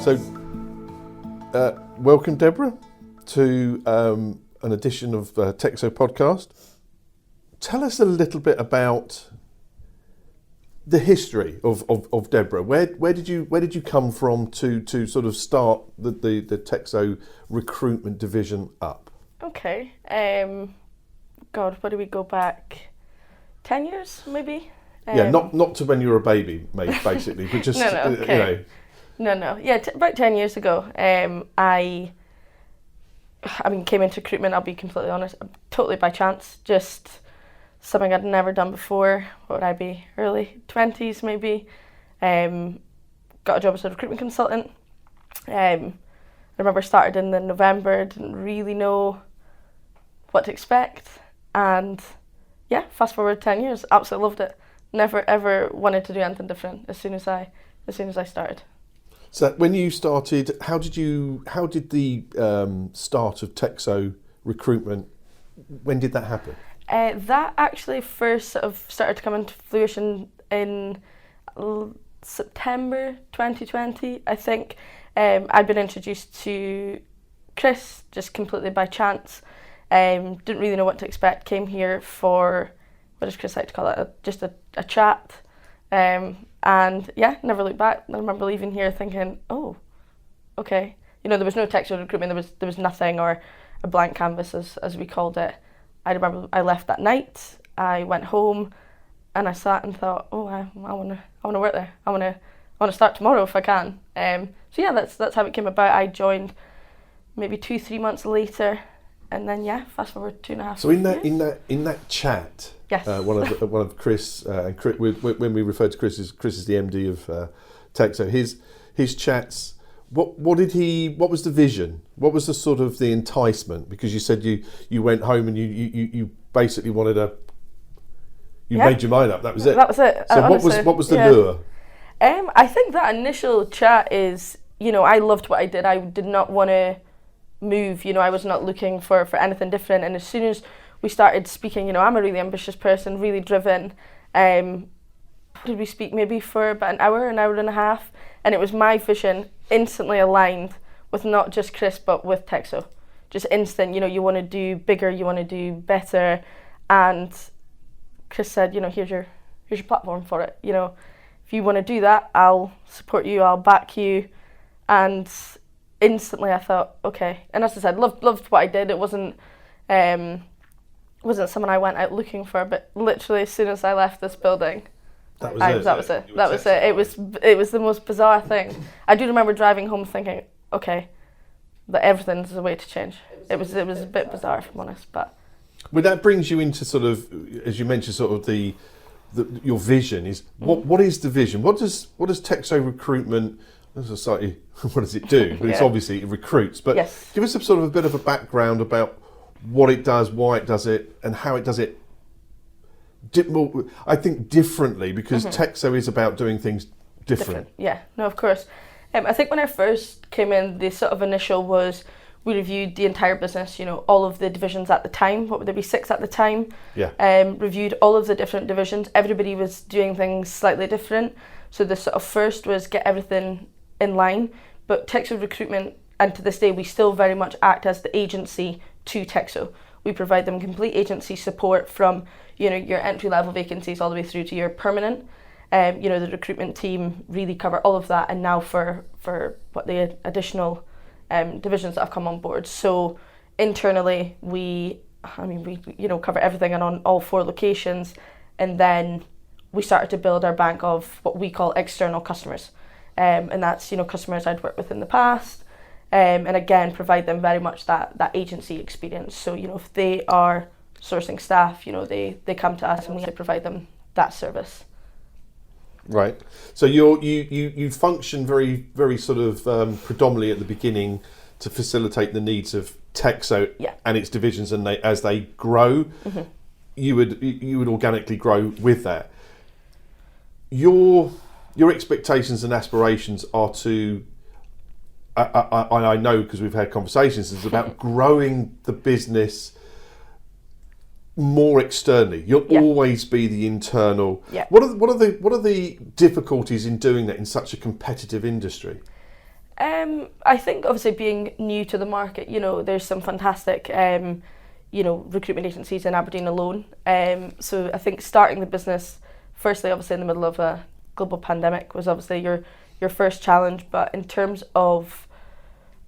So, welcome, Debra, to an edition of TEXO podcast. Tell us a little bit about the history of Debra. Where did you come from to sort of start the TEXO recruitment division up? Okay. God, where do we go back? 10 years, maybe? Yeah, not to when you were a baby, basically, but just, okay. No. Yeah, about 10 years ago, I came into recruitment, I'll be completely honest, totally by chance, just something I'd never done before. What would I be? Early 20s, maybe. Got a job as a recruitment consultant. I remember started in November, didn't really know what to expect, and yeah, fast forward 10 years, absolutely loved it. Never ever wanted to do anything different as soon as I started. So when you started, how did the start of TEXO recruitment, when did that happen? That actually first sort of started to come into fruition in September 2020, I think. I'd been introduced to Chris just completely by chance. Didn't really know what to expect. Came here for, what does Chris like to call it? Just a chat. And yeah, never looked back. I remember leaving here thinking, oh, okay. There was no TEXO recruitment. There was nothing, or a blank canvas as we called it. I remember I left that night. I went home, and I sat and thought, oh, I want to work there. I want to start tomorrow if I can. So yeah, that's how it came about. I joined maybe 2-3 months later, and then yeah, fast forward 2.5 years. So in that chat, yes. one of Chris and Chris, when we refer to Chris is the MD of TEXO. His chats. What was the vision? What was the sort of the enticement? Because you said you went home and you basically wanted made your mind up. That was it. That was it. So honestly, what was the lure? I think that initial chat is, I loved what I did. I did not want to move. I was not looking for anything different. And as soon as we started speaking, I'm a really ambitious person, really driven. Did we speak maybe for about an hour and a half? And it was my vision instantly aligned with not just Chris, but with TEXO. Just instant, you want to do bigger, you want to do better. And Chris said, here's your platform for it. If you want to do that, I'll support you, I'll back you. And instantly I thought, okay. And as I said, loved what I did. It wasn't someone I went out looking for, but literally as soon as I left this building, That was it. It was the most bizarre thing. I do remember driving home thinking, okay, that everything's a way to change. It was a bit bizarre, if I'm honest, but. Well, that brings you into sort of, as you mentioned, sort of your vision is what is the vision? What does TEXO recruitment? What does it do? But it's obviously it recruits. But yes. Give us a bit of a background about what it does, why it does it, and how it does it. I think differently, because TEXO is about doing things different. Yeah, no, of course. I think when I first came in, the sort of initial was we reviewed the entire business, all of the divisions at the time. What would there be, 6 at the time? Yeah. Reviewed all of the different divisions. Everybody was doing things slightly different. So the sort of first was get everything in line. But TEXO Recruitment, and to this day, we still very much act as the agency to TEXO. We provide them complete agency support from, your entry-level vacancies all the way through to your permanent. The recruitment team really cover all of that, and now for what the additional divisions that have come on board. So internally, we cover everything and on all 4 locations, and then we started to build our bank of what we call external customers, and that's customers I'd worked with in the past. And again, provide them very much that agency experience. So, if they are sourcing staff, they come to us and we provide them that service. Right. So you function very, very sort of predominantly at the beginning to facilitate the needs of TEXO and its divisions, and as they grow, you would organically grow with that. Your expectations and aspirations are to. I know because we've had conversations. It's about growing the business more externally. You'll always be the internal. Yeah. What are the difficulties in doing that in such a competitive industry? I think obviously being new to the market, there's some fantastic, recruitment agencies in Aberdeen alone. So I think starting the business, firstly, obviously in the middle of a global pandemic was obviously your first challenge. But in terms of,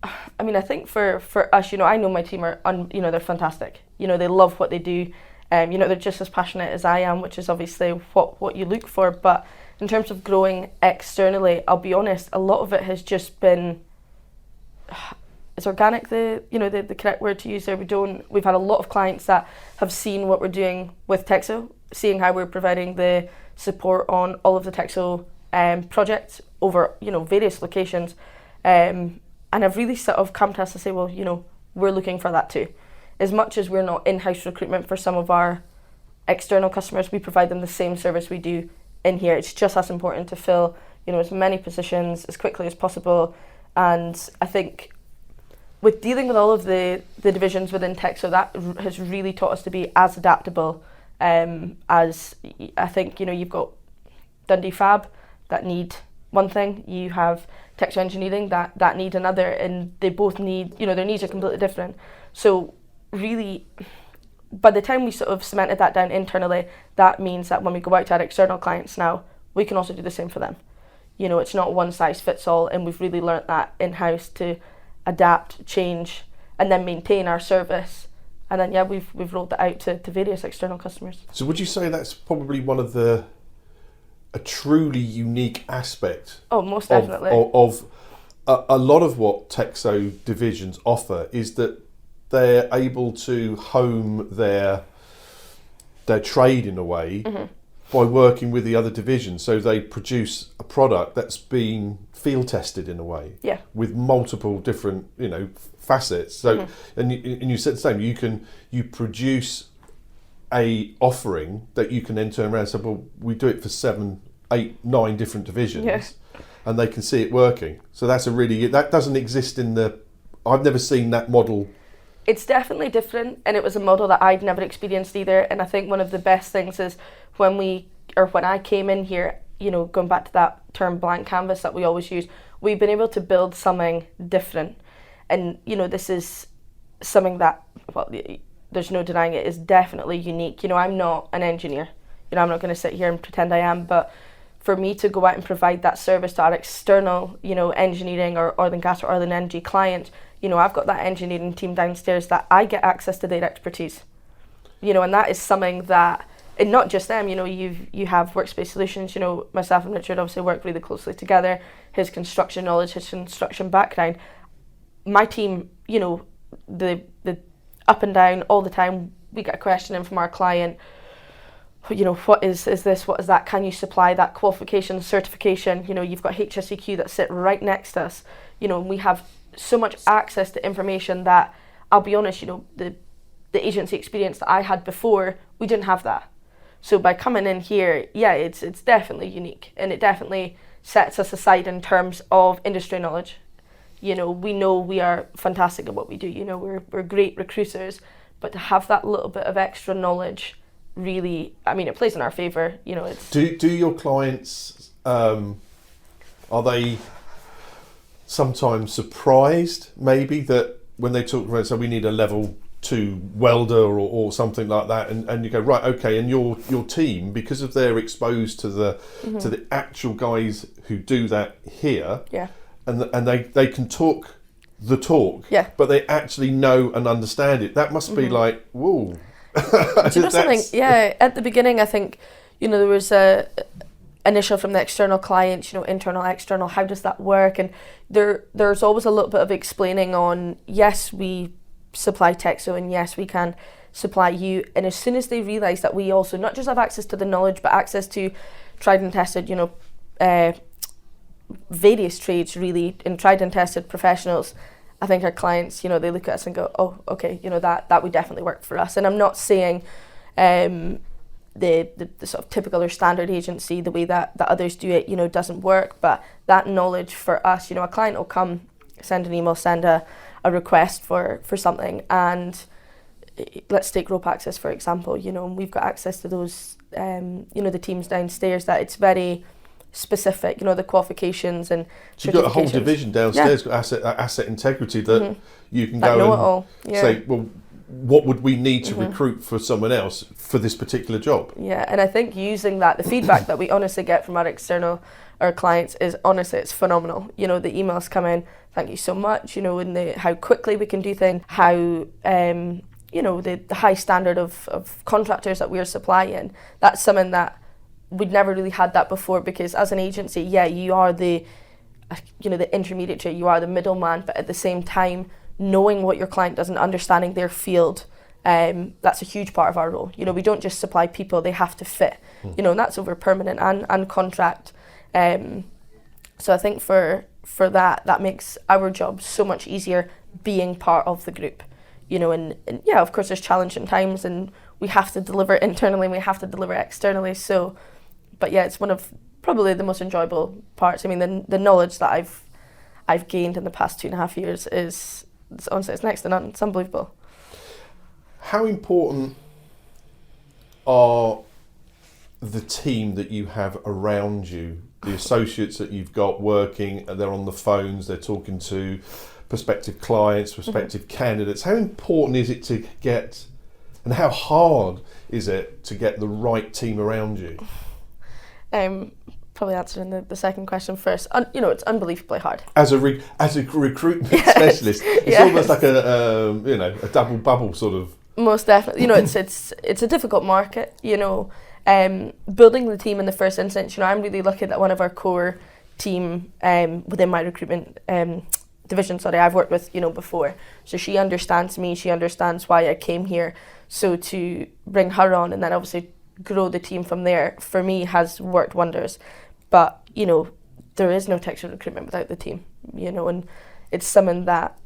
I think for us, I know my team are, they're fantastic. They love what they do. They're just as passionate as I am, which is obviously what you look for. But in terms of growing externally, I'll be honest, a lot of it has just been, is organic the correct word to use there? We've had a lot of clients that have seen what we're doing with TEXO, seeing how we're providing the support on all of the TEXO projects over, various locations. And have really sort of come to us to say, well, we're looking for that too. As much as we're not in-house recruitment for some of our external customers, we provide them the same service we do in here. It's just as important to fill, as many positions as quickly as possible. And I think with dealing with all of the divisions within TEXO, that has really taught us to be as adaptable as, I think, you've got Dundee Fab that need one thing, you have TEXO Engineering that need another, and they both need, their needs are completely different. So really, by the time we sort of cemented that down internally, that means that when we go out to our external clients now, we can also do the same for them. It's not one size fits all, and we've really learnt that in-house to adapt, change, and then maintain our service. And then, we've rolled that out to various external customers. So would you say that's probably one of a truly unique aspect? Oh, most definitely. Of a lot of what TEXO divisions offer is that they're able to home their trade in a way by working with the other divisions. So they produce a product that's being field tested in a way, with multiple different facets. So and you said the same. You produce a offering that you can then turn around and say, well, we do it for 7, 8, 9 different divisions, and they can see it working. So that's that doesn't exist I've never seen that model. It's definitely different, and it was a model that I'd never experienced either. And I think one of the best things is when I came in here, going back to that term blank canvas that we always use, we've been able to build something different. And, this is something that, well, there's no denying it, is definitely unique. I'm not an engineer. I'm not going to sit here and pretend I am, but for me to go out and provide that service to our external, engineering or oil and gas or oil and energy clients, I've got that engineering team downstairs that I get access to their expertise, and that is something that, and not just them, you have Workspace Solutions, myself and Richard obviously work really closely together, his construction knowledge, his construction background, my team, the up and down all the time, we get a question in from our client, what is this, what is that, can you supply that qualification, certification, you've got HSEQ that sit right next to us, and we have so much access to information that, I'll be honest, the agency experience that I had before, we didn't have that. So by coming in here, it's definitely unique, and it definitely sets us aside in terms of industry knowledge. We know we are fantastic at what we do, we're great recruiters, but to have that little bit of extra knowledge, really, it plays in our favour. It's. Do your clients, are they sometimes surprised maybe that when they talk about, so we need a level 2 welder or something like that, and you go, right, okay, and your team, because of they're exposed to the actual guys who do that here, and they can talk the talk, but they actually know and understand it. That must be like, whoa. Do you know something? Yeah, at the beginning, I think, there was a initial from the external clients, internal, external, how does that work? And there's always a little bit of explaining on, yes, we supply TEXO, and yes, we can supply you. And as soon as they realise that we also not just have access to the knowledge, but access to tried and tested, various trades really, and tried and tested professionals, I think our clients, they look at us and go, oh, okay, that would definitely work for us. And I'm not saying the sort of typical or standard agency, the way that others do it, doesn't work, but that knowledge for us, a client will come, send an email, send a request for something, and let's take rope access, for example, and we've got access to those, the teams downstairs, that it's very specific, you know, the qualifications and so you've got a whole division downstairs, got asset integrity, that you can go and say, well, what would we need to recruit for someone else for this particular job? Yeah, and I think using that, the feedback that we honestly get from our clients is honestly, it's phenomenal. You know, the emails come in, thank you so much, you know, and how quickly we can do things, how, you know, the high standard of contractors that we're supplying. That's something that we'd never really had that before, because as an agency, yeah, you are the intermediary, you are the middleman, but at the same time, knowing what your client does and understanding their field, that's a huge part of our role. You know, we don't just supply people, they have to fit, you know, and that's over permanent and contract. So I think for that makes our job so much easier being part of the group, you know, and yeah, of course there's challenging times and we have to deliver internally and we have to deliver externally. So, but yeah, it's one of probably the most enjoyable parts. I mean, the knowledge that I've gained in the past 2.5 years is, honestly, it's next to none. It's unbelievable. How important are the team that you have around you, the associates that you've got working, they're on the phones, they're talking to prospective clients, prospective candidates? How important is it to get, and how hard is it to get the right team around you? Probably answering the second question first. You know, it's unbelievably hard. As a recruitment specialist, it's almost like a double bubble sort of. Most definitely. You know, it's a difficult market. You know, building the team in the first instance. You know, I'm really lucky that one of our core team within my recruitment division, I've worked with, you know, before. So she understands me. She understands why I came here. So to bring her on and then obviously grow the team from there, for me, has worked wonders. But, you know, there is no TEXO recruitment without the team, you know, and it's something that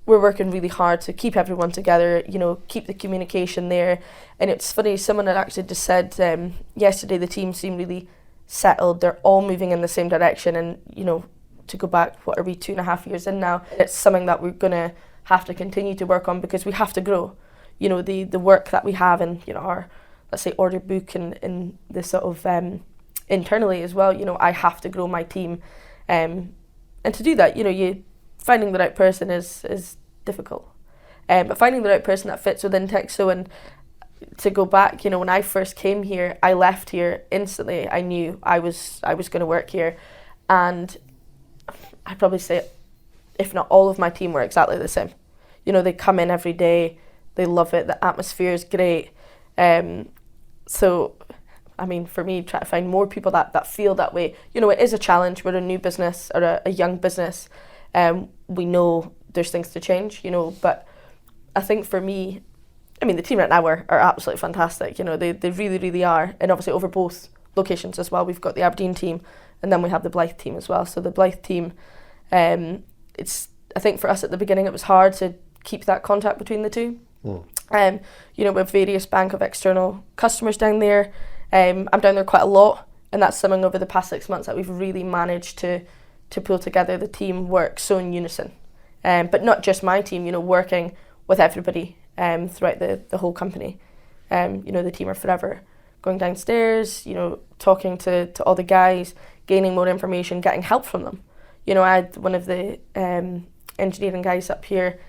we're working really hard to keep everyone together, you know, keep the communication there. And it's funny, someone had actually just said yesterday the team seem really settled, they're all moving in the same direction. And, you know, to go back, what are we, 2.5 years in now, it's something that we're going to have to continue to work on because we have to grow. You know, the work that we have in, you know, our, let's say, order book and the sort of internally as well, you know, I have to grow my team. And to do that, you know, finding the right person is difficult. But finding the right person that fits within TEXO, and to go back, you know, when I first came here, I left here instantly. I knew I was going to work here. And I'd probably say, if not all of my team were exactly the same. You know, they come in every day, they love it, the atmosphere is great. So, I mean, for me, try to find more people that feel that way. You know, it is a challenge. We're a new business or a young business. We know there's things to change, you know, but I think for me, I mean, the team right now are absolutely fantastic. You know, they really, really are. And obviously over both locations as well. We've got the Aberdeen team and then we have the Blyth team as well. So the Blyth team, I think for us at the beginning, it was hard to keep that contact between the two. You know, we have various bank of external customers down there. I'm down there quite a lot, and that's something over the past 6 months that we've really managed to pull together. The team work so in unison, but not just my team, you know, working with everybody throughout the whole company. You know, the team are forever going downstairs, you know, talking to all the guys, gaining more information, getting help from them. You know, I had one of the engineering guys up here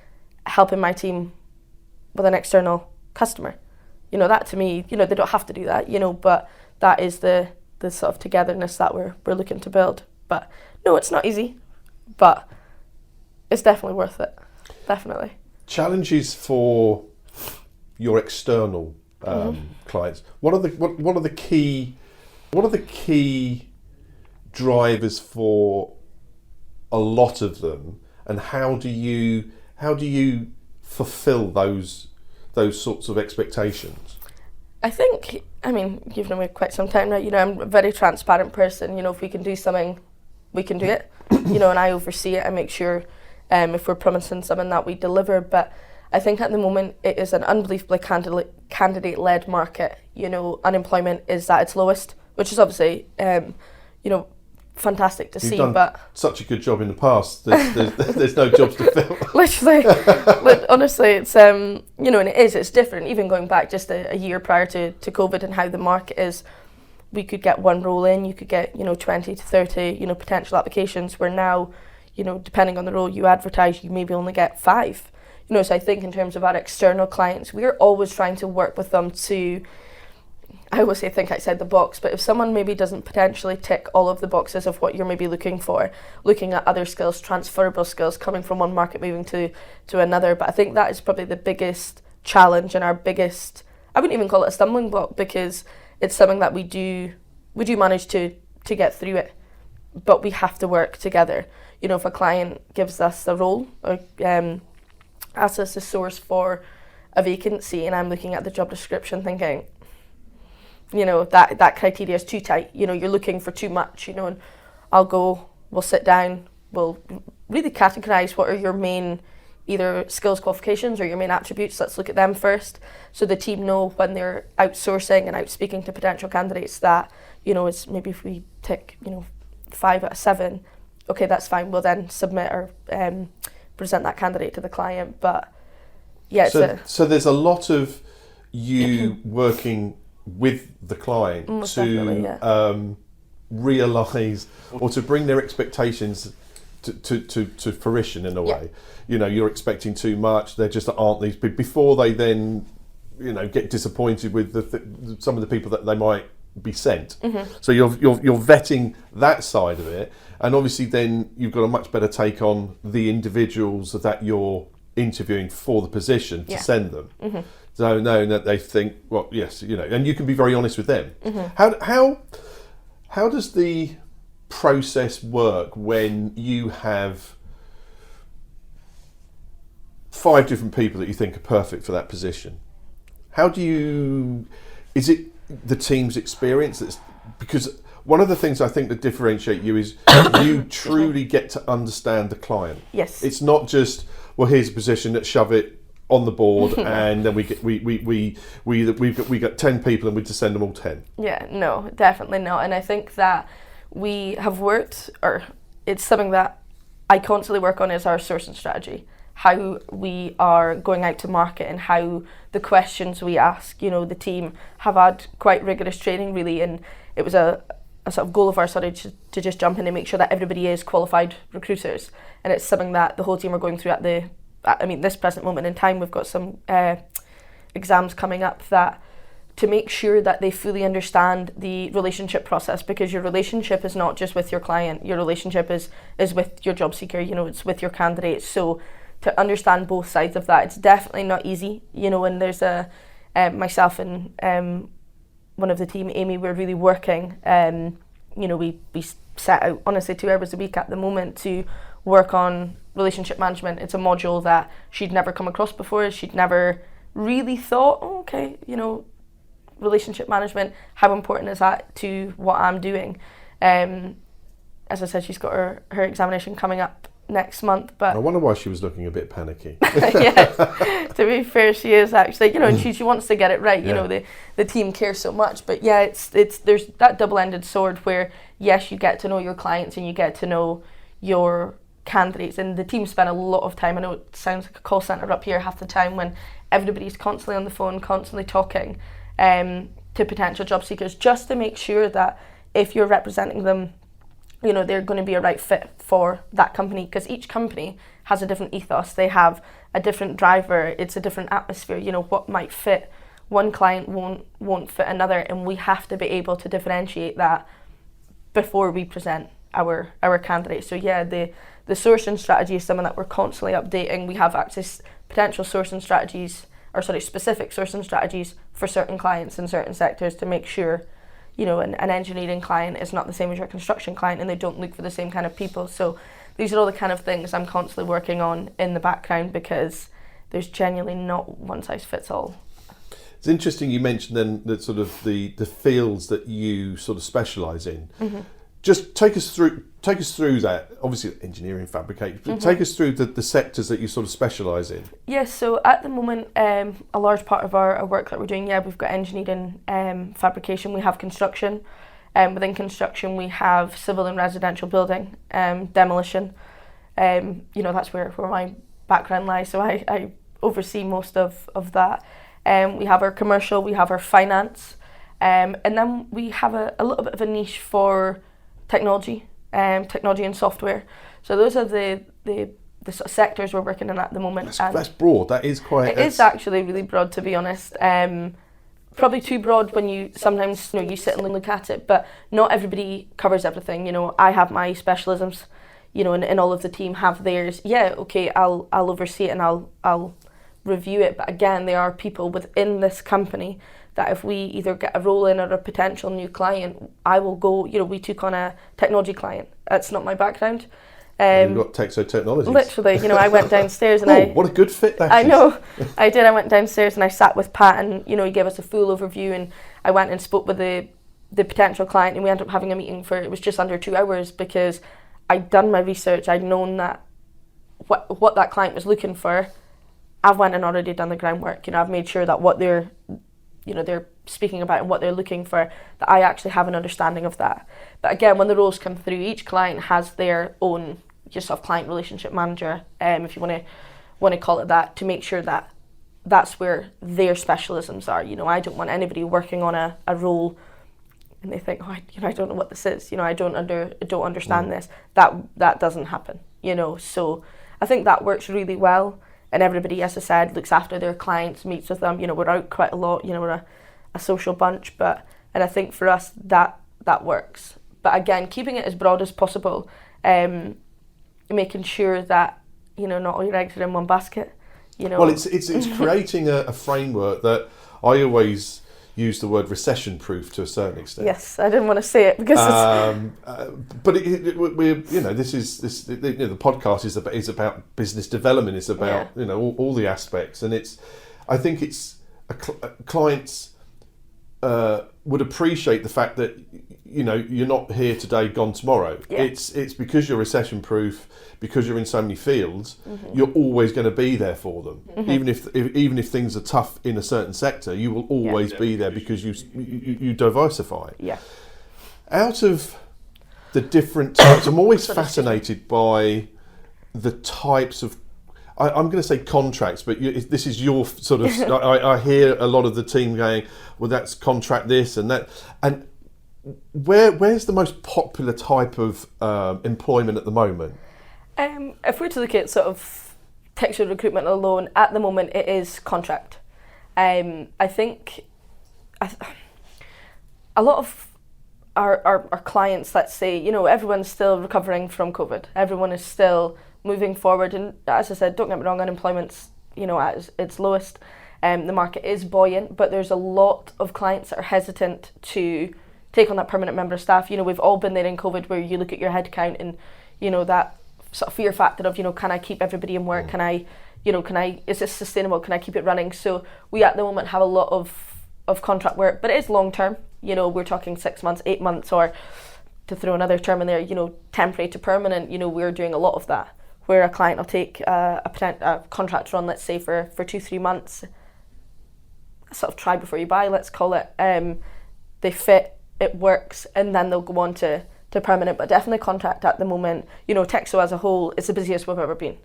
helping my team with an external customer. You know, that to me, you know, they don't have to do that, you know, but that is the sort of togetherness that we're looking to build. But no, it's not easy, but it's definitely worth it. Definitely. Challenges for your external clients. What are the key drivers for a lot of them, and how do you fulfill those sorts of expectations? I think, I mean, you've known me quite some time now, you know, I'm a very transparent person. You know, if we can do something, we can do it, you know, and I oversee it. I make sure if we're promising something that we deliver. But I think at the moment it is an unbelievably candidate-led market. You know, unemployment is at its lowest, which is obviously, you know, fantastic to see. But such a good job in the past. There's no jobs to fill. Literally, honestly, it's you know, and it's different. Even going back just a year prior to COVID and how the market is, we could get one role in, you could get, 20 to 30, potential applications, where now, depending on the role you advertise, you maybe only get 5. So I think in terms of our external clients, we're always trying to work with them to, I always say think outside the box, but if someone maybe doesn't potentially tick all of the boxes of what you're maybe looking for, looking at other skills, transferable skills, coming from one market moving to another. But I think that is probably the biggest challenge and our biggest, I wouldn't even call it a stumbling block, because it's something that we do manage to get through it, but we have to work together. If a client gives us a role or asks us to source for a vacancy, and I'm looking at the job description thinking, that criteria is too tight, you're looking for too much, and we'll sit down, we'll really categorise what are your main either skills, qualifications, or your main attributes. Let's look at them first, so the team know when they're outsourcing and out speaking to potential candidates that, it's maybe if we tick, 5 out of 7, okay, that's fine, we'll then submit or present that candidate to the client. But yeah, so there's a lot of you working with the client to realise or to bring their expectations to fruition in a way. You're expecting too much, there just aren't these people, before they then get disappointed with some of the people that they might be sent. So you're vetting that side of it, and obviously then you've got a much better take on the individuals that you're interviewing for the position to send them. So knowing that they think, well, yes, and you can be very honest with them. How does the process work when you have 5 different people that you think are perfect for that position? Is it the team's experience because one of the things I think that differentiate you is you truly get to understand the client. Yes. It's not just, well, here's a position, let's shove it on the board and then we got 10 people and we just send them all 10. Yeah, no, definitely not. And I think that we have worked, or it's something that I constantly work on, is our sourcing strategy. How we are going out to market and how the questions we ask. The team have had quite rigorous training really, and it was a sort of goal of ours to just jump in and make sure that everybody is qualified recruiters. And it's something that the whole team are going through at this present moment in time. We've got some exams coming up that to make sure that they fully understand the relationship process, because your relationship is not just with your client, your relationship is with your job seeker, it's with your candidates. So to understand both sides of that, it's definitely not easy, and there's myself and one of the team, Amy, we're really working, we set out honestly 2 hours a week at the moment to work on relationship management. It's a module that she'd never come across before. She'd never really thought, relationship management, how important is that to what I'm doing? As I said, she's got her examination coming up next month, but I wonder why she was looking a bit panicky. Yeah, to be fair, she is actually, and she wants to get it right. The team cares so much, but yeah, it's there's that double-ended sword where yes, you get to know your clients and you get to know your candidates, and the team spend a lot of time. I know it sounds like a call centre up here half the time, when everybody's constantly on the phone, constantly talking to potential job seekers, just to make sure that if you're representing them, they're going to be a right fit for that company, because each company has a different ethos. They have a different driver. It's a different atmosphere. What might fit one client won't fit another, and we have to be able to differentiate that before we present our candidates. So yeah, the sourcing strategy is something that we're constantly updating. We have access potential sourcing strategies, specific sourcing strategies for certain clients in certain sectors to make sure an engineering client is not the same as your construction client, and they don't look for the same kind of people. So these are all the kind of things I'm constantly working on in the background, because there's genuinely not one size fits all. It's interesting you mentioned then that sort of the fields that you sort of specialise in. Just take us through that. Obviously, engineering, fabrication. But take us through the sectors that you sort of specialise in. Yes. So at the moment, a large part of our work that we're doing, we've got engineering, fabrication. We have construction. Within construction, we have civil and residential building, demolition. That's where my background lies. So I oversee most of that. We have our commercial. We have our finance. And then we have a little bit of a niche for technology and software. So those are the sort of sectors we're working in at the moment. That's broad. That is quite. It is actually really broad, to be honest. Probably too broad when you sometimes you sit and look at it, but not everybody covers everything. I have my specialisms, and all of the team have theirs. Yeah, okay, I'll oversee it and I'll review it. But again, there are people within this company that if we either get a role in or a potential new client, I will go. We took on a technology client. That's not my background. You've got TEXO Technologies. Literally, I went downstairs and what a good fit that is. I know, I did. I went downstairs and I sat with Pat and, he gave us a full overview and I went and spoke with the potential client and we ended up having a meeting it was just under 2 hours because I'd done my research. I'd known that what that client was looking for. I've went and already done the groundwork. I've made sure that what they're speaking about and what they're looking for, that I actually have an understanding of that. But again, when the roles come through, each client has their own client relationship manager, if you want to call it that, to make sure that that's where their specialisms are. I don't want anybody working on a role and they think, I don't know what this is. I don't understand this. That doesn't happen. So I think that works really well. And everybody, as I said, looks after their clients, meets with them. We're out quite a lot. We're a social bunch, and I think for us that works. But again, keeping it as broad as possible, making sure that not all your eggs are in one basket. Well, it's creating a framework that I always use the word recession-proof to a certain extent. Yes, I didn't want to say it because but we're the podcast is about business development. It's about all the aspects, and I think it's clients would appreciate the fact that you're not here today, gone tomorrow. Yeah. It's because you're recession proof, because you're in so many fields, you're always going to be there for them. Even if things are tough in a certain sector, you will always be there because you diversify. Yeah. Out of the different types, I'm always fascinated by the types of, I'm going to say contracts, but this is your sort of, I hear a lot of the team going, well, that's contract this and that. And where's the most popular type of employment at the moment? If we're to look at sort of TEXO recruitment alone, at the moment it is contract. I think a lot of our clients, let's say, everyone's still recovering from COVID. Everyone is still moving forward, and as I said, don't get me wrong, unemployment's at its lowest. The market is buoyant, but there's a lot of clients that are hesitant to take on that permanent member of staff. We've all been there in COVID, where you look at your head count and that sort of fear factor of can I keep everybody in work? Can I is this sustainable? Can I keep it running? So we at the moment have a lot of contract work, but it is long term. We're talking 6 months, 8 months, or to throw another term in there, temporary to permanent. We're doing a lot of that, where a client will take a contract run, let's say for 2-3 months, sort of try before you buy, let's call it. They fit, it works, and then they'll go on to permanent, but definitely contract at the moment. TEXO as a whole is the busiest we've ever been.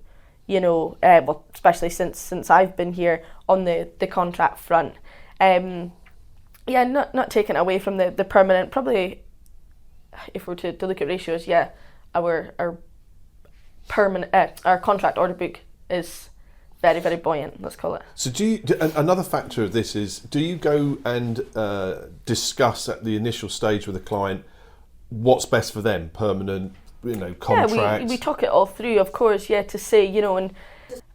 Well, especially since I've been here on the contract front. Not taking it away from the permanent. Probably, if we're to look at ratios, our permanent our contract order book is very, very buoyant, let's call it. So another factor of this is, do you go and discuss at the initial stage with a client what's best for them, permanent, contract? Yeah, we talk it all through, of course, to say, and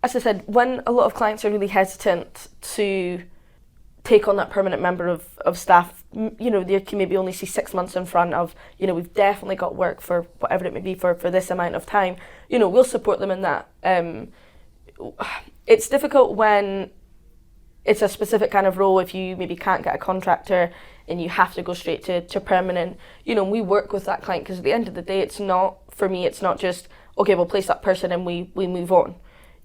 as I said, when a lot of clients are really hesitant to take on that permanent member of staff, they can maybe only see 6 months in front of, we've definitely got work for whatever it may be for this amount of time. We'll support them in that. It's difficult when it's a specific kind of role, if you maybe can't get a contractor and you have to go straight to permanent. We work with that client, because at the end of the day, it's not just, okay, we'll place that person and we move on.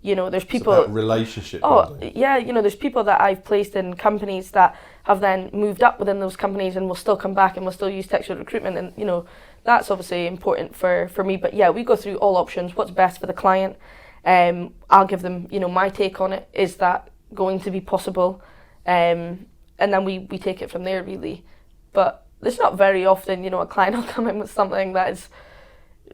There's people... It's about relationship building. There's people that I've placed in companies that have then moved up within those companies and will still come back and will still use TEXO recruitment, and that's obviously important for me. But we go through all options, what's best for the client. I'll give them, my take on it. Is that going to be possible? And then we take it from there, really. but there's not very often, a client will come in with something that is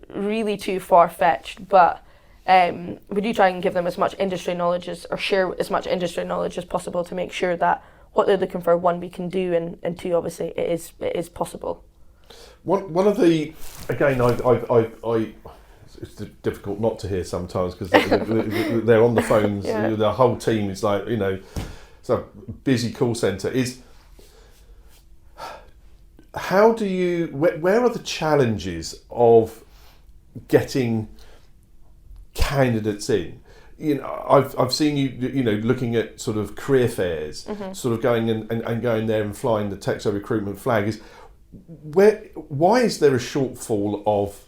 really too far-fetched, but we do try and give them as much industry knowledge or share as much industry knowledge as possible to make sure that what they're looking for, one, we can do, and two, obviously, it is possible. One of the, again, it's difficult not to hear sometimes because they're on the phones. Yeah. The whole team is like, it's a busy call centre. Is how do you? Where are the challenges of getting candidates in? I've seen you looking at sort of career fairs, sort of going and going there and flying the TEXO recruitment flag. Why is there a shortfall of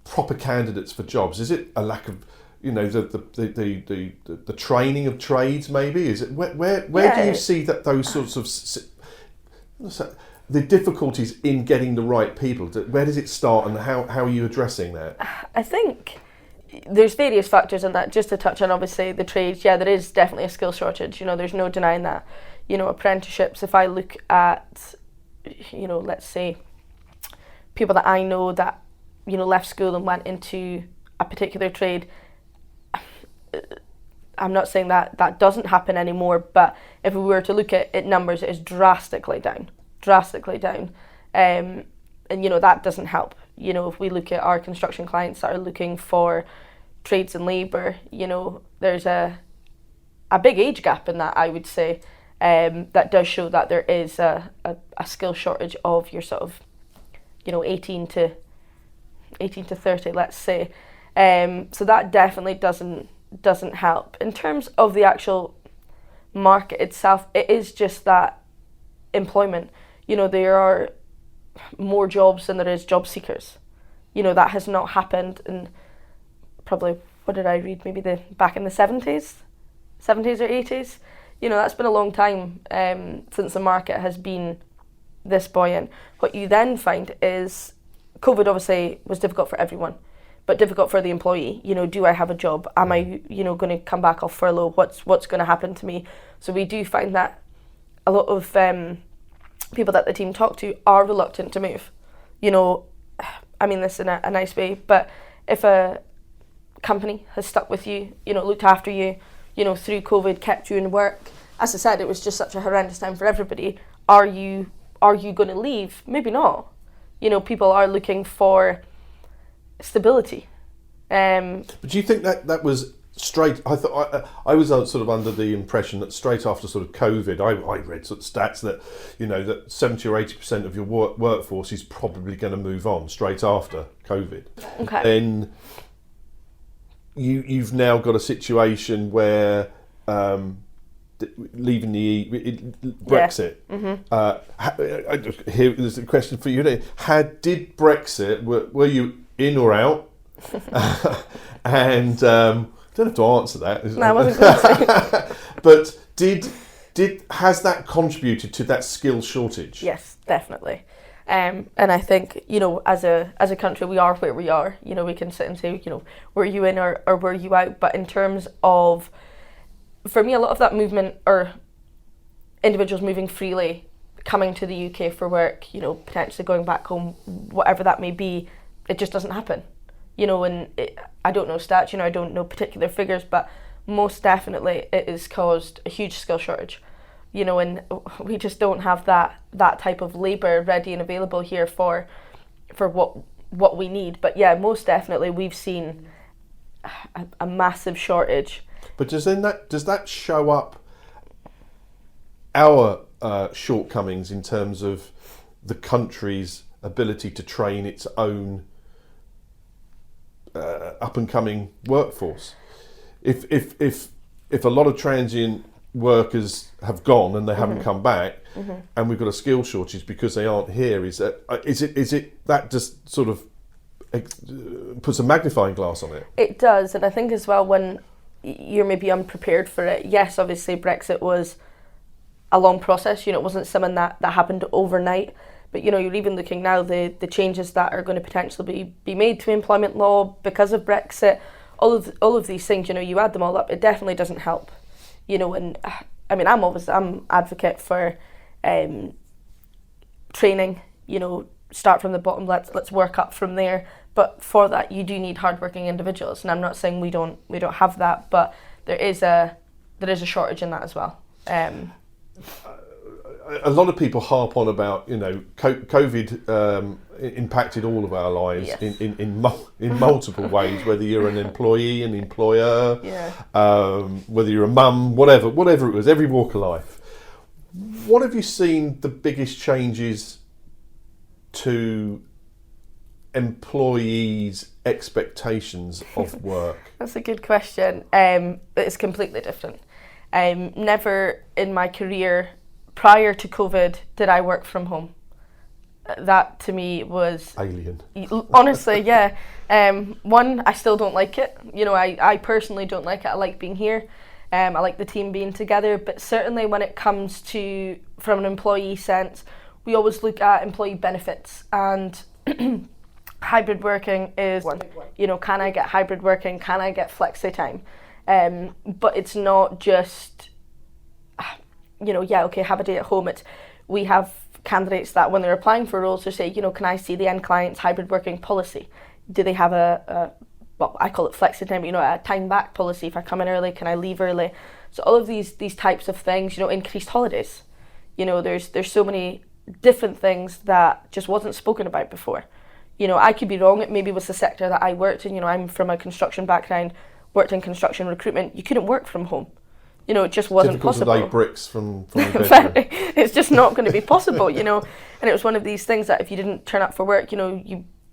proper candidates for jobs? Is it a lack of the training of trades? Maybe is it where do you see that those sorts of the difficulties in getting the right people? Where does it start, and how are you addressing that? I think there's various factors in that. Just to touch on, obviously, the trades, there is definitely a skill shortage. There's no denying that. Apprenticeships, if I look at, let's say, people that I know that, left school and went into a particular trade, I'm not saying that doesn't happen anymore, but if we were to look at numbers, it is drastically down. And that doesn't help. If we look at our construction clients that are looking for trades and labour, there's a big age gap in that, I would say, that does show that there is a skill shortage of your sort of, 18 to 30, let's say. So that definitely doesn't help. In terms of the actual market itself, it is just that employment. There are more jobs than there is job seekers. That has not happened in probably, what did I read, maybe back in the 70s or 80s. That's been a long time since the market has been this buoyant. What you then find is COVID obviously was difficult for everyone, but difficult for the employee. Do I have a job? Am I, going to come back off furlough? What's going to happen to me? So we do find that a lot of people that the team talk to are reluctant to move. I mean this in a nice way, but if a company has stuck with you, looked after you, through COVID, kept you in work, as I said, it was just such a horrendous time for everybody. Are you going to leave? Maybe not. People are looking for stability. But do you think that was straight? I thought I was sort of under the impression that straight after sort of COVID, I read sort of stats that that 70 or 80% of your workforce is probably going to move on straight after COVID. Okay. Then you've now got a situation where leaving the Brexit. Yeah. Here there's a question for you. Did Brexit? Were you in or out? And don't have to answer that. No, I wasn't going to. But has that contributed to that skill shortage? Yes, definitely. And I think, as a country, we are where we are. We can sit and say, were you in or were you out? But in terms of, for me, a lot of that movement, or individuals moving freely, coming to the UK for work, potentially going back home, whatever that may be, it just doesn't happen. I don't know stats, I don't know particular figures, but most definitely it has caused a huge skill shortage. And we just don't have that type of labour ready and available here for what we need. But yeah, most definitely we've seen a massive shortage. But does that show up our shortcomings in terms of the country's ability to train its own up and coming workforce? If a lot of transient workers have gone and they haven't come back, and we've got a skill shortage because they aren't here, is it that just sort of puts a magnifying glass on it? It does, and I think as well, when you're maybe unprepared for it. Yes, obviously Brexit was a long process. It wasn't something that happened overnight. But you're even looking now, the changes that are going to potentially be made to employment law because of Brexit. All of these things, you add them all up, it definitely doesn't help. And I mean, I'm advocate for training, you know, start from the bottom, let's work up from there. But for that, you do need hardworking individuals, and I'm not saying we don't have that, but there is a shortage in that as well. A lot of people harp on about, you know, COVID impacted all of our lives. Yes. in multiple ways, whether you're an employee, an employer, whether you're a mum, whatever it was, every walk of life. What have you seen the biggest changes to employees' expectations of work? That's a good question. It's completely different. Never in my career prior to COVID did I work from home. That to me was alien. Honestly, yeah. One, I still don't like it. You know, I personally don't like it. I like being here. I like the team being together. But certainly when it comes to, from an employee sense, we always look at employee benefits, and hybrid working is one. You know, can I get hybrid working? Can I get flexi time? But it's not just, you know, yeah, okay, have a day at home. We have candidates that when they're applying for roles, they say, you know, can I see the end client's hybrid working policy? Do they have well, I call it flexi time, you know, a time back policy? If I come in early, can I leave early? So all of these types of things, you know, increased holidays. You know, there's so many different things that just wasn't spoken about before. You know, I could be wrong. It maybe was the sector that I worked in. You know, I'm from a construction background, worked in construction recruitment. You couldn't work from home. You know, it just wasn't possible. To lay bricks from the It's just not going to be possible, you know. And it was one of these things that if you didn't turn up for work, you know,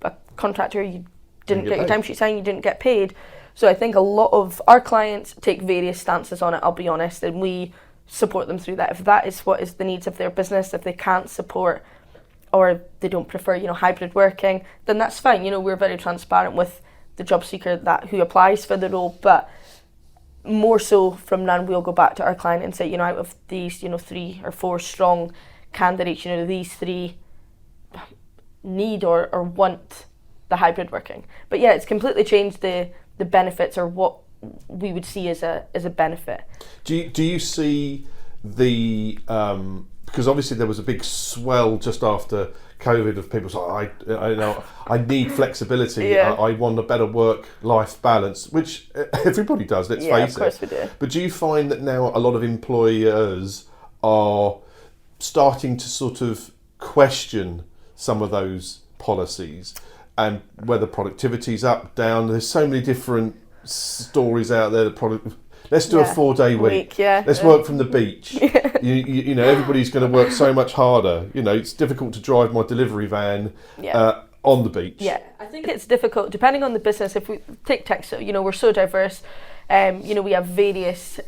a contractor, you didn't get your timesheet signed, you didn't get paid. So I think a lot of our clients take various stances on it, I'll be honest, and we support them through that. If that is what is the needs of their business, if they can't support or they don't prefer, you know, hybrid working, then that's fine. You know, we're very transparent with the job seeker who applies for the role, but more so from now we'll go back to our client and say, you know, out of these, you know, 3 or 4 strong candidates, you know, these 3 need or want the hybrid working. But yeah, it's completely changed the benefits, or what we would see as a benefit. Do you see the because obviously there was a big swell just after COVID of people saying, I need flexibility, Yeah. I want a better work-life balance, which everybody does, let's face it. Yeah, of course we do. But do you find that now a lot of employers are starting to sort of question some of those policies and whether productivity's up, down? There's so many different stories out there. Let's do a 4-day week. Let's work from the beach. You know, everybody's going to work so much harder. You know, it's difficult to drive my delivery van on the beach. Yeah, I think it's difficult depending on the business. If we take TEXO, you know, we're so diverse. You know, we have various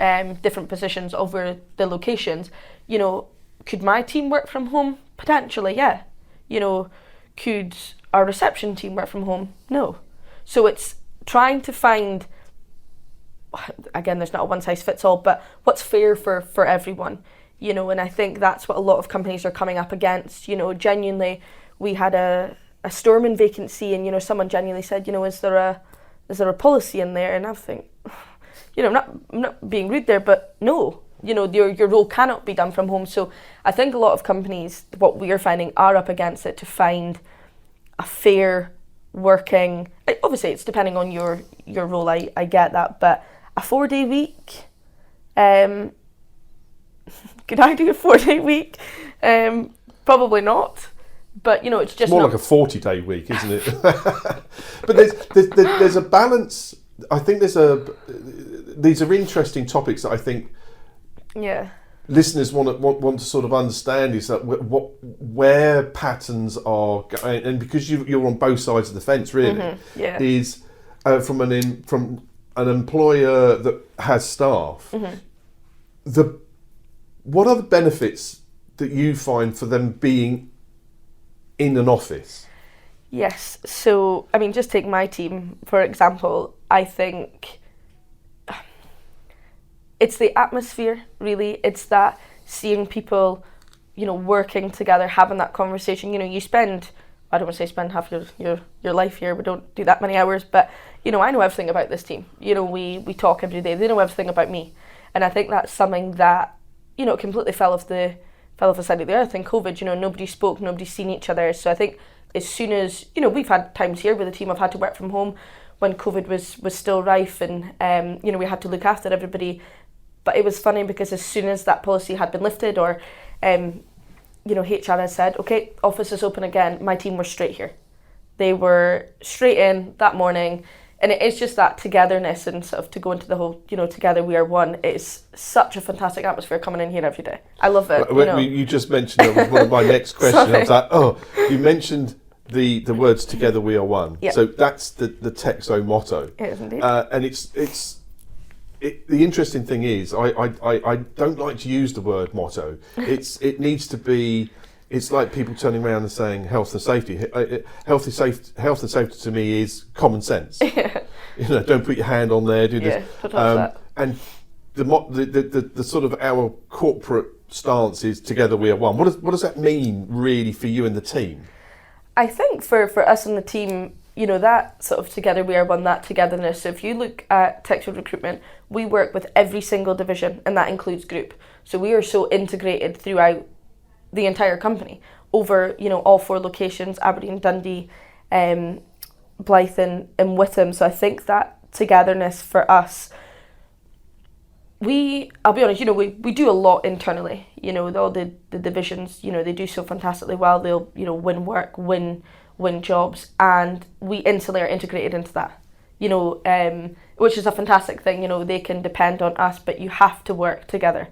different positions over the locations. You know, could my team work from home? Potentially, yeah. You know, could our reception team work from home? No. So it's trying to find, again, there's not a one size fits all, but what's fair for everyone, you know. And I think that's what a lot of companies are coming up against. You know, genuinely, we had a storeman vacancy, and you know, someone genuinely said, you know, is there a policy in there? And I think, you know, I'm not being rude there, but no, you know, your role cannot be done from home. So I think a lot of companies, what we are finding, are up against it to find a fair working. Obviously, it's depending on your role. I get that, but a 4-day week. Could I do a 4-day week? Probably not. But you know, it's just more like a 40-day week, isn't it? But there's a balance. I think these are interesting topics that I think listeners want to sort of understand, is that where patterns are, and because you're on both sides of the fence, really, is from an employer that has staff. What are the benefits that you find for them being in an office? Yes, so I mean, just take my team for example. I think it's the atmosphere, really. It's that seeing people, you know, working together, having that conversation. You know, you spend, I don't want to say spend half your life here, we don't do that many hours, but you know, I know everything about this team. You know, we talk every day, they know everything about me. And I think that's something that, you know, completely fell off the fell off the side of the earth in COVID. You know, nobody spoke, nobody's seen each other. So I think as soon as, you know, we've had times here where the team have had to work from home when COVID was still rife, and you know, we had to look after everybody. But it was funny because as soon as that policy had been lifted, or you know, HR had said, okay, office is open again, my team were straight here. They were straight in that morning. And it is just that togetherness, and sort of to go into the whole, you know, together we are one. It's such a fantastic atmosphere coming in here every day. I love it. You just mentioned it was one of my next questions. I was like, oh, you mentioned the words "together we are one." Yep. So that's the TEXO motto. It is indeed. And the interesting thing is, I don't like to use the word motto. It needs to be. It's like people turning around and saying health and safety. Health and safety to me is common sense. Yeah. You know, don't put your hand on there. Do this. And the sort of our corporate stance is together we are one. What does that mean really for you and the team? I think for us and the team, you know, that sort of together we are one, that togetherness. So if you look at TEXO Recruitment, we work with every single division, and that includes group. So we are so integrated throughout the entire company over, you know, all 4 locations: Aberdeen, Dundee, Blyth and Whittam. So I think that togetherness for us, I'll be honest, you know, we do a lot internally. You know, all the divisions, you know, they do so fantastically well. They'll, you know, win work, win jobs, and we instantly are integrated into that, you know, which is a fantastic thing. You know, they can depend on us, but you have to work together.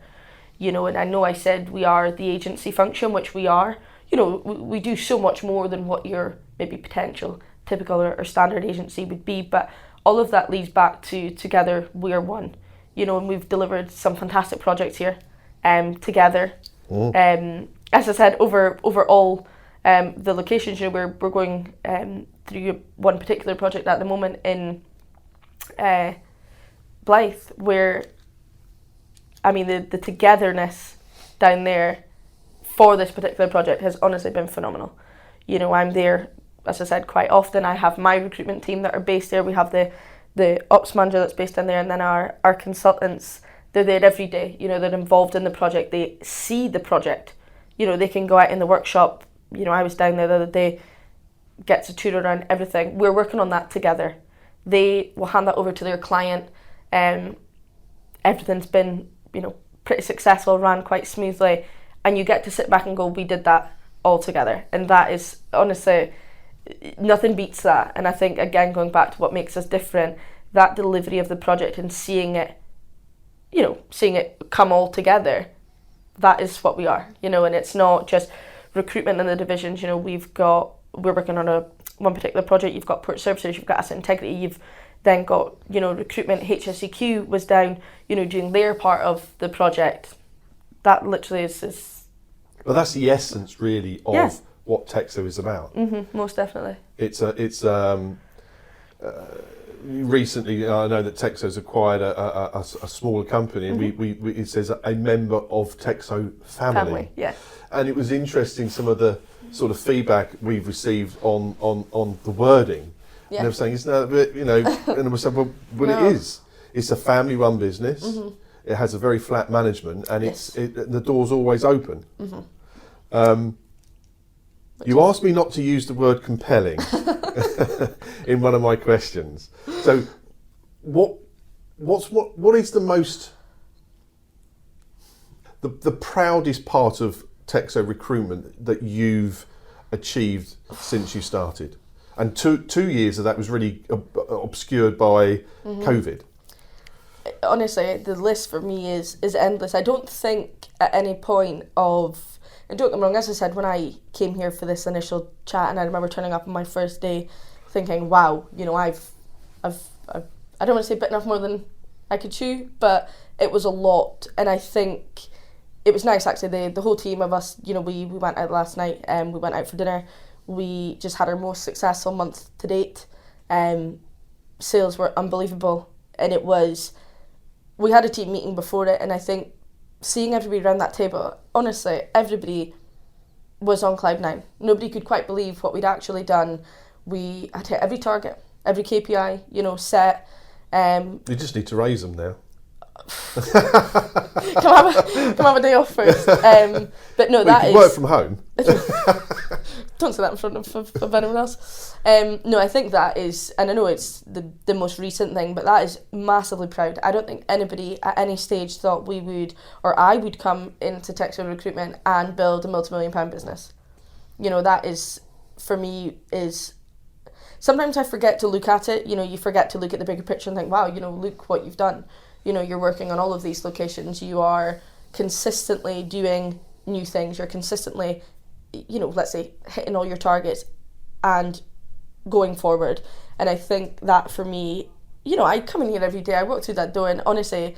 You know, and I know I said we are the agency function, which we are. You know, we do so much more than what your maybe potential typical or standard agency would be, but all of that leads back to together we are one. You know, and we've delivered some fantastic projects here together. As I said, over all the locations. You know, we're going through one particular project at the moment in Blyth, where I mean, the togetherness down there for this particular project has honestly been phenomenal. You know, I'm there, as I said, quite often. I have my recruitment team that are based there. We have the ops manager that's based down there, and then our consultants, they're there every day. You know, they're involved in the project. They see the project. You know, they can go out in the workshop. You know, I was down there the other day, get to tour around everything. We're working on that together. They will hand that over to their client. Everything's been, you know, pretty successful, ran quite smoothly, and you get to sit back and go, we did that all together. And that is, honestly, nothing beats that. And I think, again, going back to what makes us different, that delivery of the project and seeing it come all together, that is what we are, you know. And it's not just recruitment in the divisions. You know, we're working on one particular project. You've got port services, you've got asset integrity, you've then got, you know, recruitment. HSEQ was down, you know, doing their part of the project. That literally is well, that's the essence really of what TEXO is about. Most definitely. It's recently I know that TEXO's acquired a smaller company, and it says a member of TEXO family. Yeah. And it was interesting, some of the sort of feedback we've received on the wording. Yeah. And they were saying, isn't that a bit, you know, and I was saying, well no. It is. It's a family-run business. It has a very flat management, and the door's always open. You asked me not to use the word compelling in one of my questions. So, what is the most the proudest part of TEXO Recruitment that you've achieved since you started? And two years of that was really obscured by COVID. Honestly, the list for me is endless. I don't think at any point and don't get me wrong, as I said, when I came here for this initial chat, and I remember turning up on my first day thinking, wow, you know, I've I don't want to say bitten off more than I could chew, but it was a lot. And I think it was nice, actually. The whole team of us, you know, we went out last night, and we went out for dinner. We just had our most successful month to date. Sales were unbelievable, and we had a team meeting before it, and I think seeing everybody around that table, honestly, everybody was on cloud nine. Nobody could quite believe what we'd actually done. We had hit every target, every KPI, you know, set. You just need to raise them now. come have a day off first. But no, that is work from home. Don't say that in front of anyone else. No, I think that is, and I know it's the most recent thing, but that is massively proud. I don't think anybody at any stage thought we would, or I would come into TEXO Recruitment and build a multi-million-pound business. You know, that is, for me, is... Sometimes I forget to look at it. You know, you forget to look at the bigger picture and think, wow, you know, look what you've done. You know, you're working on all of these locations. You are consistently doing new things. You're consistently, you know, let's say, hitting all your targets and going forward. And I think that for me, you know, I come in here every day. I walk through that door, and honestly,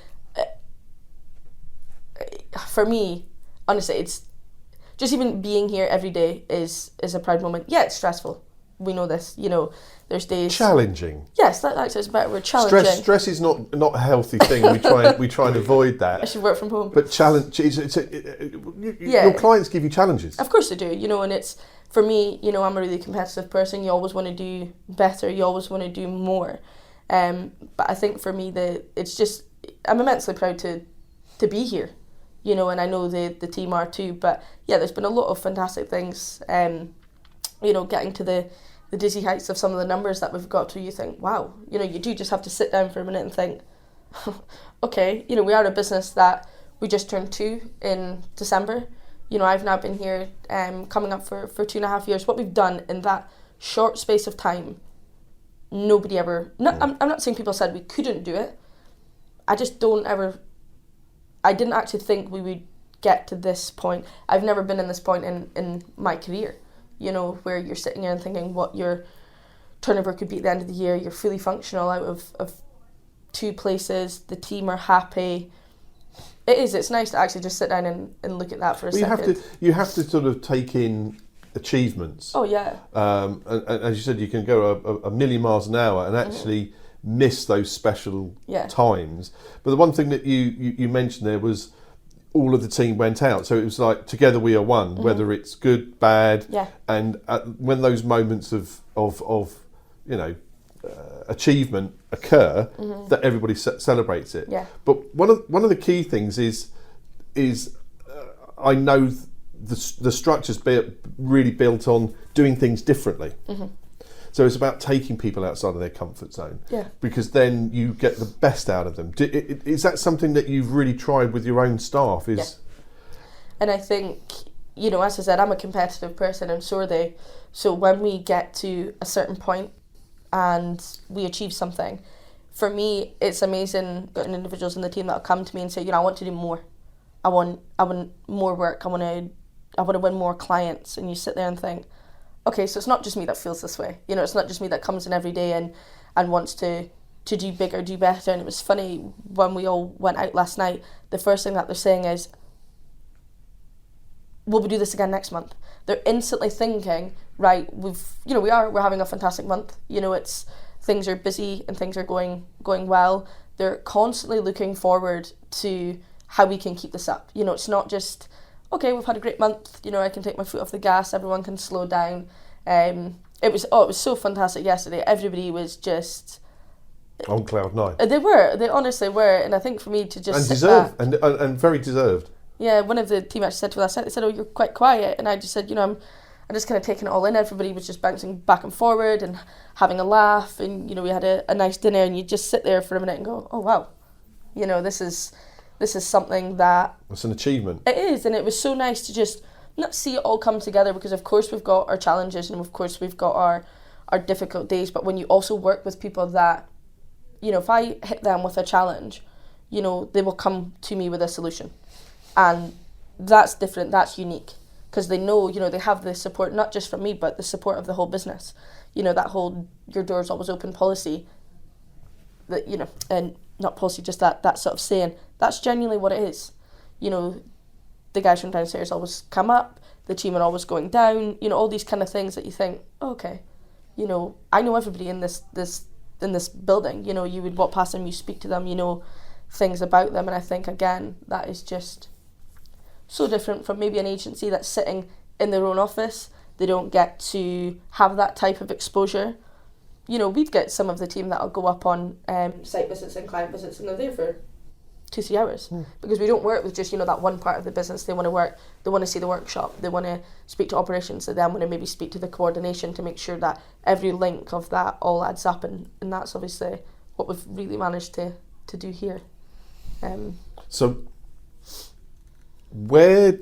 for me, honestly, it's just even being here every day is a proud moment. Yeah, it's stressful. We know this, you know, there's days... Challenging. Yes, that's a better word, challenging. Stress is not a healthy thing. We try and avoid that. I should work from home. But challenge, your clients give you challenges. Of course they do, you know, and it's, for me, you know, I'm a really competitive person. You always want to do better. You always want to do more. But I think for me, it's just, I'm immensely proud to be here, you know, and I know the team are too. But yeah, there's been a lot of fantastic things, you know, getting to the dizzy heights of some of the numbers that we've got to. You think, wow, you know, you do just have to sit down for a minute and think, okay, you know, we are a business that we just turned 2 in December. You know, I've now been here coming up for 2.5 years. What we've done in that short space of time, nobody ever... I'm not saying people said we couldn't do it. I just don't ever... I didn't actually think we would get to this point. I've never been in this point in my career, you know, where you're sitting here and thinking what your turnover could be at the end of the year. You're fully functional out of 2 places. The team are happy. It's nice to actually just sit down and look at that for a second. You have to sort of take in achievements. Oh, yeah. And as you said, you can go a million miles an hour and actually miss those special times. But the one thing that you mentioned there was all of the team went out. So it was like, together we are one, whether it's good, bad. Yeah. And when those moments of you know, achievement occur, that everybody celebrates it. Yeah. But one of the key things is I know the structure's really built on doing things differently. So it's about taking people outside of their comfort zone. Yeah. Because then you get the best out of them. Is that something that you've really tried with your own staff? Yeah. And I think, you know, as I said, I'm a competitive person, and so are they. So when we get to a certain point and we achieve something, for me, it's amazing getting individuals in the team that'll come to me and say, you know, I want to do more. I want more work. I want to win more clients. And you sit there and think, okay, so it's not just me that feels this way. You know, it's not just me that comes in every day and wants to do bigger, do better. And it was funny, when we all went out last night, the first thing that they're saying is, will we do this again next month? They're instantly thinking, right, we're having a fantastic month. You know, things are busy and things are going well. They're constantly looking forward to how we can keep this up. You know, it's not just, okay, we've had a great month, you know, I can take my foot off the gas, everyone can slow down. It was so fantastic yesterday. Everybody was just... on cloud 9. They honestly were, and I think for me to just and very deserved. Yeah, one of the team actually said to me last night, they said, oh, you're quite quiet, and I just said, you know, I'm just kind of taking it all in. Everybody was just bouncing back and forward and having a laugh, and, you know, we had a nice dinner, and you just sit there for a minute and go, oh, wow, you know, this is something that... It's an achievement. It is, and it was so nice to just not see it all come together, because of course we've got our challenges and of course we've got our difficult days, but when you also work with people that, you know, if I hit them with a challenge, you know, they will come to me with a solution. And that's different, that's unique, because they know, you know, they have the support, not just from me, but the support of the whole business. You know, that whole your door's always open policy, that, you know, and not policy, just that sort of saying, that's genuinely what it is. You know, the guys from downstairs always come up, the team are always going down, you know, all these kind of things that you think, oh, okay, you know, I know everybody in this building, you know, you would walk past them, you speak to them, you know things about them, and I think, again, that is just so different from maybe an agency that's sitting in their own office. They don't get to have that type of exposure. You know, we've got some of the team that'll go up on site visits and client visits, and they're there for 2-3 hours, because we don't work with just, you know, that one part of the business. They want to see the workshop, they want to speak to operations, they then want to maybe speak to the coordination to make sure that every link of that all adds up, and that's obviously what we've really managed to do here. So where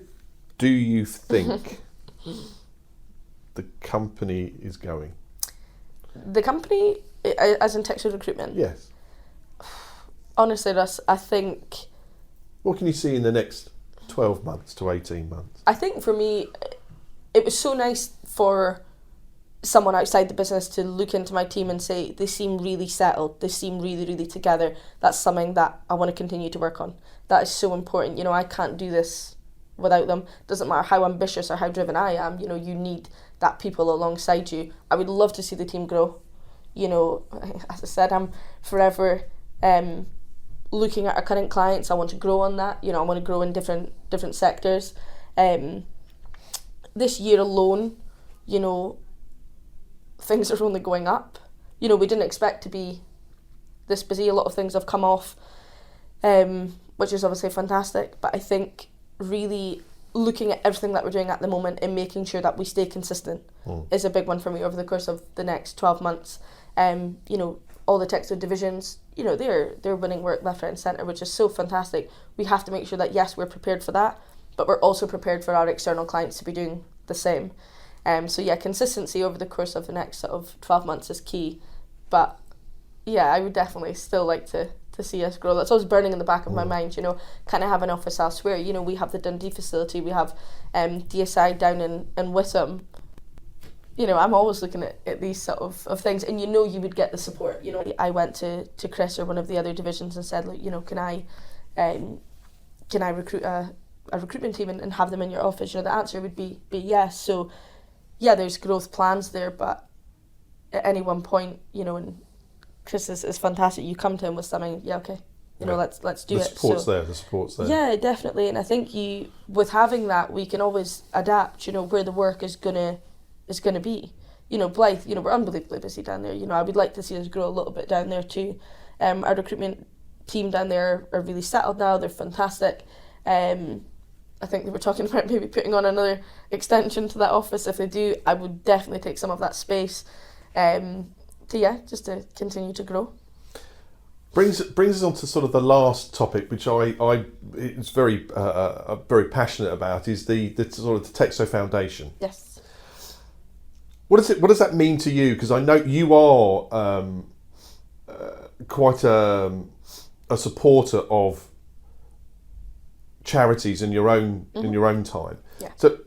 do you think the company is going? The company, as in TEXO Recruitment? Yes. Honestly, Russ, I think... What can you see in the next 12 months to 18 months? I think for me, it was so nice for someone outside the business to look into my team and say, they seem really settled, they seem really, really together. That's something that I want to continue to work on. That is so important. You know, I can't do this without them. Doesn't matter how ambitious or how driven I am, you know, you need that people alongside you. I would love to see the team grow. You know, as I said, I'm forever looking at our current clients. I want to grow on that. You know, I want to grow in different sectors. This year alone, you know, things are only going up. You know, we didn't expect to be this busy. A lot of things have come off, which is obviously fantastic. But I think really looking at everything that we're doing at the moment and making sure that we stay consistent is a big one for me over the course of the next 12 months. You know, all the TEXO divisions, you know, they're winning work left, right and centre, which is so fantastic. We have to make sure that, yes, we're prepared for that, but we're also prepared for our external clients to be doing the same. So yeah, consistency over the course of the next sort of 12 months is key. But yeah, I would definitely still like to see us grow. That's always burning in the back of my mind, you know, can I have an office elsewhere? You know, we have the Dundee facility, we have DSI down in Witham. You know, I'm always looking at these sort of things, and you know you would get the support. You know, I went to Chris or one of the other divisions and said, look, you know, can I recruit a recruitment team and have them in your office? You know, the answer would be yes. So yeah, there's growth plans there, but at any one point, you know, and Chris is fantastic. You come to him with something, yeah, okay, you know, let's do it. The support's there. Yeah, definitely, and I think with having that, we can always adapt. You know, where the work is gonna be. You know, Blythe, you know, we're unbelievably busy down there. You know, I would like to see us grow a little bit down there too. Our recruitment team down there are really settled now. They're fantastic. I think they were talking about maybe putting on another extension to that office. If they do, I would definitely take some of that space. Just to continue to grow. Brings us on to sort of the last topic, which I is very passionate about, is the sort of the TEXO Foundation. Yes. What does that mean to you? Because I know you are quite a supporter of charities in your own time. Yeah. So,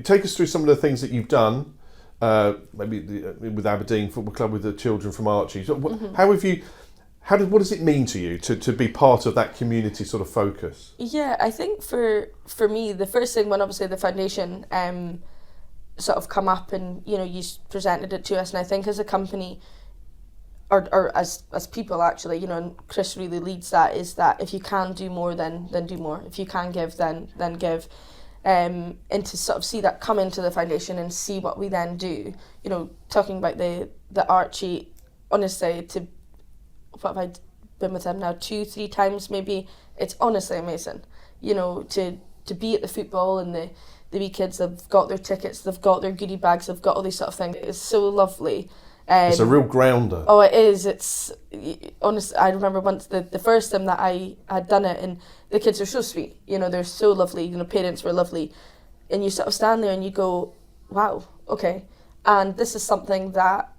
take us through some of the things that you've done. Maybe with Aberdeen Football Club, with the children from Archie. So what does it mean to you to be part of that community sort of focus? Yeah, I think for me, the first thing when obviously the foundation sort of come up and, you know, you presented it to us, and I think as a company or as people actually, you know, and Chris really leads that, is that if you can do more, then do more. If you can give, then give. And to sort of see that come into the foundation and see what we then do, you know, talking about the Archie, honestly, what have I been with them now 2-3 times maybe, it's honestly amazing, you know, to be at the football, and the wee kids have got their tickets, they've got their goodie bags, they've got all these sort of things. It's so lovely. It's a real grounder. Oh, it is. It's honestly, I remember once the first time that I had done it, and the kids are so sweet. You know, they're so lovely. You know, parents were lovely, and you sort of stand there and you go, "Wow, okay." And this is something that,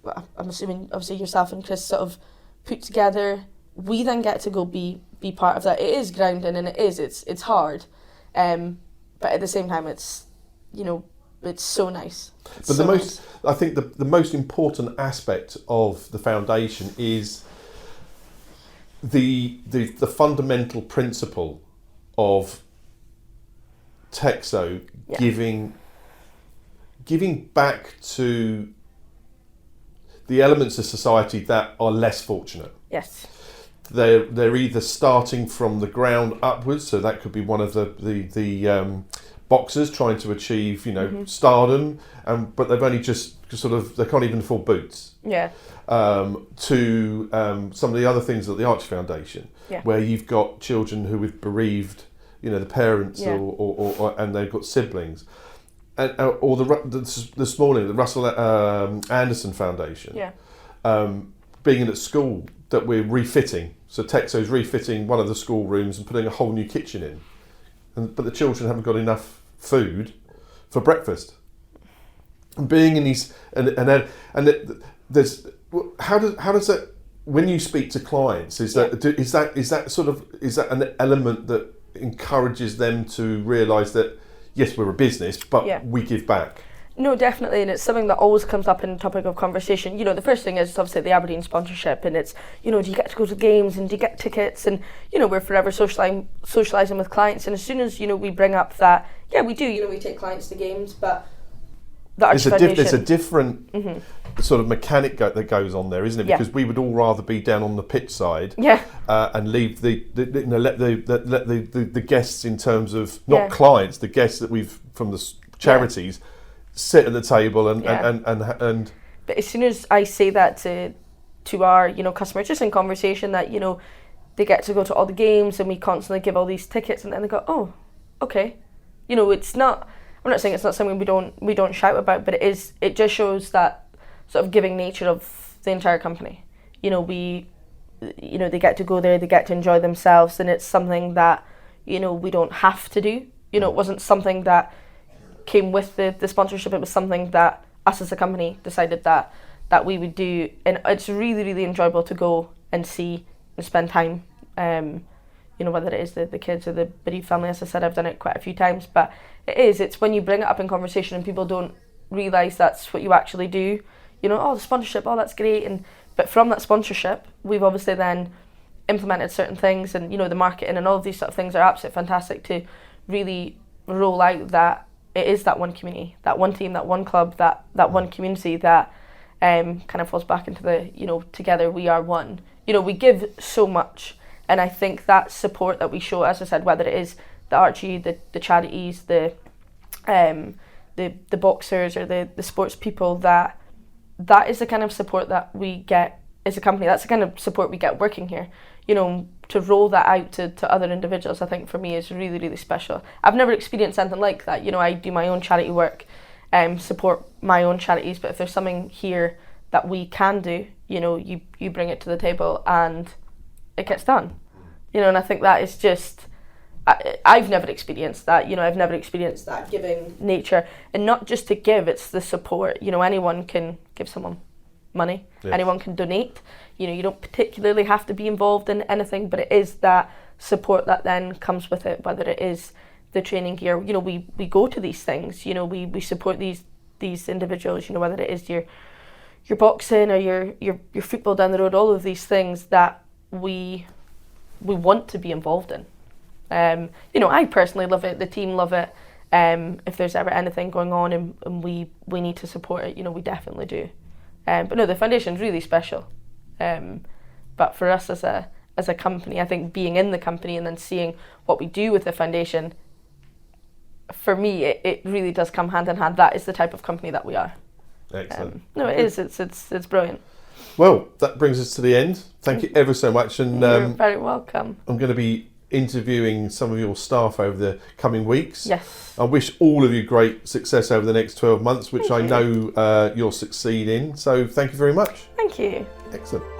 well, I'm assuming obviously yourself and Chris sort of put together. We then get to go be part of that. It is grounding, and it's hard, but at the same time, it's, you know, it's so nice. But I think the most important aspect of the foundation is the fundamental principle of TEXO giving back to the elements of society that are less fortunate. Yes. They're either starting from the ground upwards, so that could be one of the boxers trying to achieve, you know, stardom, but they've only just sort of they can't even afford boots. Yeah. To some of the other things at the Archie Foundation, where you've got children who have bereaved, the parents, or and they've got siblings, and or this morning the Russell Anderson Foundation, being in at school that we're refitting. So TEXO's refitting one of the school rooms and putting a whole new kitchen in, but the children haven't got enough food for breakfast. And being in these there's how does that, when you speak to clients, is that an element that encourages them to realise that yes, we're a business, but we give back? No, definitely, and it's something that always comes up in the topic of conversation. The first thing is obviously the Aberdeen sponsorship, and it's, do you get to go to games and do you get tickets, and we're forever socialising with clients, and as soon as we bring up that, we do, we take clients to games, but there's a different sort of mechanic that goes on there, isn't it? Because we would all rather be down on the pitch side, and leave let the guests, in terms of not clients, the guests that we've from the charities, sit at the table and. But as soon as I say that to our customers, just in conversation, that they get to go to all the games and we constantly give all these tickets, and then they go, oh, okay, it's not. I'm not saying it's not something we don't shout about, but it just shows that sort of giving nature of the entire company. They get to go there, they get to enjoy themselves, and it's something that we don't have to do. It wasn't something that came with the sponsorship. It was something that us as a company decided that we would do, and it's really, really enjoyable to go and see and spend time. Whether it is the kids or the bereaved family. As I said, I've done it quite a few times, but it's when you bring it up in conversation and people don't realise that's what you actually do. The sponsorship, that's great, but from that sponsorship, we've obviously then implemented certain things, and the marketing and all of these sort of things are absolutely fantastic to really roll out that it is that one community, that one team, that one club, that one community that kind of falls back into the, together we are one. We give so much. And I think that support that we show, as I said, whether it is the Archie, the charities, the boxers or the sports people, that is the kind of support that we get as a company. That's the kind of support we get working here. To roll that out to other individuals, I think for me is really, really special. I've never experienced anything like that. I do my own charity work, support my own charities, but if there's something here that we can do, you bring it to the table and it gets done, and I think that is just, I've never experienced that, I've never experienced that giving nature, and not just to give, it's the support. Anyone can give someone money, anyone can donate, you don't particularly have to be involved in anything, but it is that support that then comes with it, whether it is the training gear, we go to these things, we support these individuals, whether it is your boxing or your football down the road, all of these things that we want to be involved in. I personally love it, the team love it. If there's ever anything going on and we need to support it, we definitely do. But no, the foundation's really special. But for us as a company, I think being in the company and then seeing what we do with the foundation, for me, it really does come hand in hand. That is the type of company that we are. Excellent. No, it is. It's brilliant. Well, that brings us to the end. Thank you ever so much. And you're very welcome. I'm going to be interviewing some of your staff over the coming weeks. Yes. I wish all of you great success over the next 12 months, which I know you'll succeed in. So thank you very much. Thank you. Excellent.